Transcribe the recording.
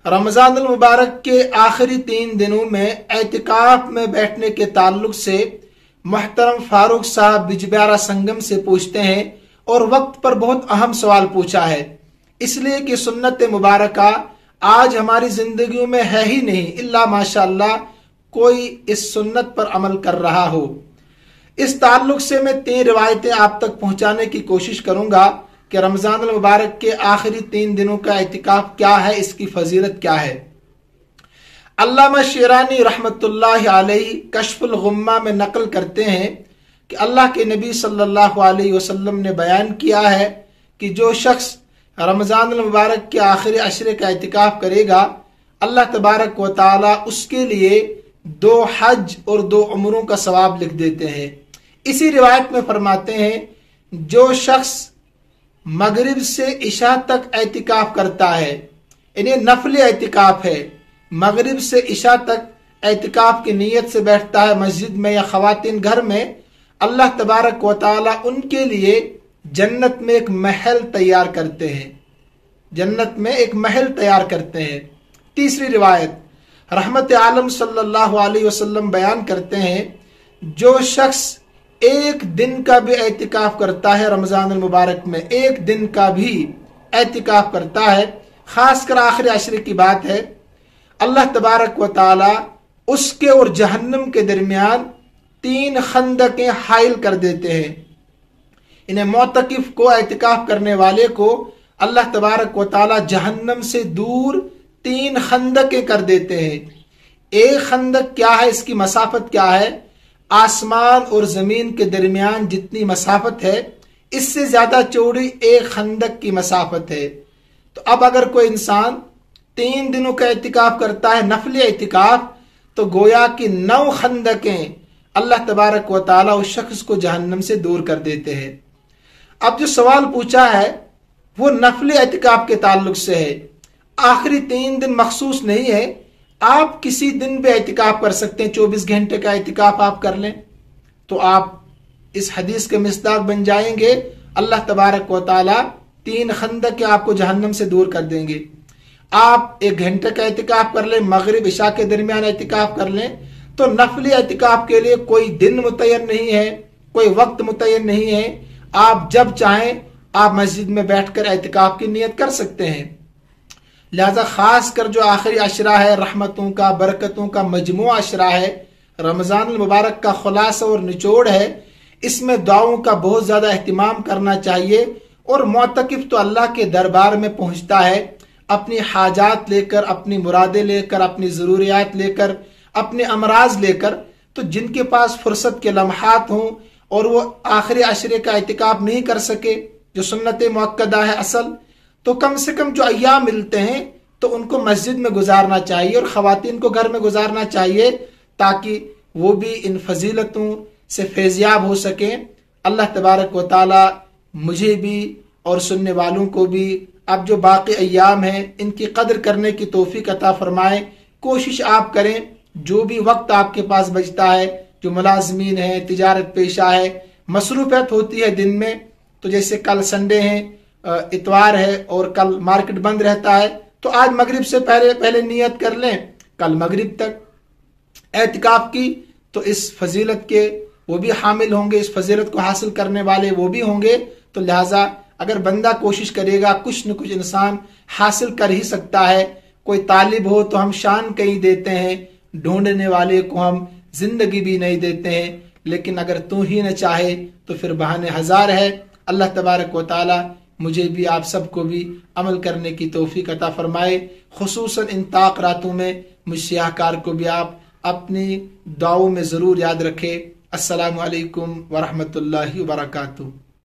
रमजान मुबारक के आखिरी 3 दिनों में एतिकाफ में बैठने के ताल्लुक से मोहतरम फारूक साहब बिजबियारा संगम से पूछते हैं और वक्त पर बहुत अहम सवाल पूछा है, इसलिए कि सुन्नत मुबारका आज हमारी जिंदगियों में है ही नहीं, इल्ला माशाअल्लाह कोई इस सुन्नत पर अमल कर रहा हो। इस ताल्लुक से मैं 3 रिवायतें आप तक पहुंचाने की कोशिश करूंगा कि रमजान मुबारक के आखिरी 3 दिनों का एतिकाफ क्या है, इसकी फजीलत क्या है। अल्लामा शेरानी रहमतुल्लाह अलैहि कश्फुल गुम्मा में नकल करते हैं कि अल्लाह के नबी सल्लल्लाहु अलैहि वसल्लम ने बयान किया है कि जो शख्स रमजान मुबारक के आखिरी अशरे का एतिकाफ करेगा, अल्लाह तबारक व तआला उसके लिए 2 हज और 2 उम्रों का सवाब लिख देते हैं। इसी रिवायत में फरमाते हैं, जो शख्स मगरिब से इशा तक एतिकाफ करता है, इन्हें नफल एतिकाफ है, मगरिब से इशा तक एतिकाफ की नीयत से बैठता है मस्जिद में या खवातीन घर में, अल्लाह तबारक व तआला उनके लिए जन्नत में एक महल तैयार करते हैं, जन्नत में एक महल तैयार करते हैं। तीसरी रिवायत रहमत आलम सल्लल्लाहु अलैहि वसल्लम बयान करते हैं, जो शख्स एक दिन का भी एतिकाफ करता है रमजान मुबारक में, एक दिन का भी एतिकाफ करता है, खासकर आखिरी अशरे की बात है, अल्लाह तबारक व तआला उसके और जहन्नम के दरमियान 3 खंदकें हाइल कर देते हैं। इन्हें मोतकिफ को, एतिकाफ करने वाले को अल्लाह तबारक व तआला जहन्नम से दूर 3 खंदकें कर देते हैं। एक खंदक क्या है, इसकी मसाफत क्या है, आसमान और जमीन के दरमियान जितनी मसाफत है, इससे ज्यादा चौड़ी एक खंदक की मसाफत है। तो अब अगर कोई इंसान 3 दिनों का एतिकाफ करता है नफली एतिकाफ, तो गोया कि 9 खंदकें अल्लाह तबारक व तआला उस शख्स को जहन्नम से दूर कर देते हैं। अब जो सवाल पूछा है वो नफली एतिकाफ के ताल्लुक से है। आखिरी 3 दिन मखसूस नहीं है, आप किसी दिन भी एतिकाफ कर सकते हैं, 24 घंटे का एतिकाफ आप कर लें तो आप इस हदीस के मिस्दाक बन जाएंगे। अल्लाह तबारक व तआला 3 खंदक आपको जहन्नम से दूर कर देंगे। आप 1 घंटे का एतिकाफ कर लें, मगरिब इशा के दरमियान एतिकाफ कर लें, तो नफली एतिकाफ के लिए कोई दिन मुतय्यन नहीं है, कोई वक्त मुतय्यन नहीं है। आप जब चाहें आप मस्जिद में बैठकर एतिकाफ की नियत कर सकते हैं। लिहाजा खास कर जो आखिरी अशरा है, रहमतों का, बरकतों का मजमुआ अशरा है, रमजान मुबारक का खुलासा और निचोड़ है, इसमें दुआओं का बहुत ज्यादा एहतिमाम करना चाहिए। और मोतकिफ तो अल्लाह के दरबार में पहुंचता है अपनी हाजात लेकर, अपनी मुरादें लेकर, अपनी ज़रूरियात लेकर, अपने अमराज लेकर। तो जिनके पास फुर्सत के लम्हात हों और वो आखिरी अशरे का एतिकाफ नहीं कर सके, जो सुन्नत मुअक्कदा है असल, तो कम से कम जो अय्याम मिलते हैं तो उनको मस्जिद में गुजारना चाहिए और ख़वातीन को घर में गुजारना चाहिए, ताकि वो भी इन फजीलतों से फैज़याब हो सकें। अल्लाह तबारक व तआला मुझे भी और सुनने वालों को भी अब जो बाकी अय्याम हैं इनकी कदर करने की तौफीक अता फरमाए। कोशिश आप करें, जो भी वक्त आपके पास बचता है, जो मुलाजमीन है, तिजारत पेशा है, मसरूफियत होती है दिन में, तो जैसे कल संडे है, इतवार है और कल मार्केट बंद रहता है, तो आज मगरिब से पहले नियत कर लें कल मगरिब तक एतिकाफ की, तो इस फजीलत के वो भी हामिल होंगे, इस फजीलत को हासिल करने वाले वो भी होंगे। तो लिहाजा अगर बंदा कोशिश करेगा, कुछ न कुछ इंसान हासिल कर ही सकता है। कोई तालिब हो तो हम शान कहीं देते हैं, ढूंढने वाले को हम जिंदगी भी नहीं देते हैं। लेकिन अगर तू ही न चाहे तो फिर बहाने हजार है। अल्लाह तबारक व तआला मुझे भी आप सबको भी अमल करने की तौफीक अता फरमाए। खुसूसन इन ताक रातों में मुझ सियाहकार को भी आप अपनी दुआओं में ज़रूर याद रखें। अस्सलामु अलैकुम व रहमतुल्लाहि व बरकातुहू।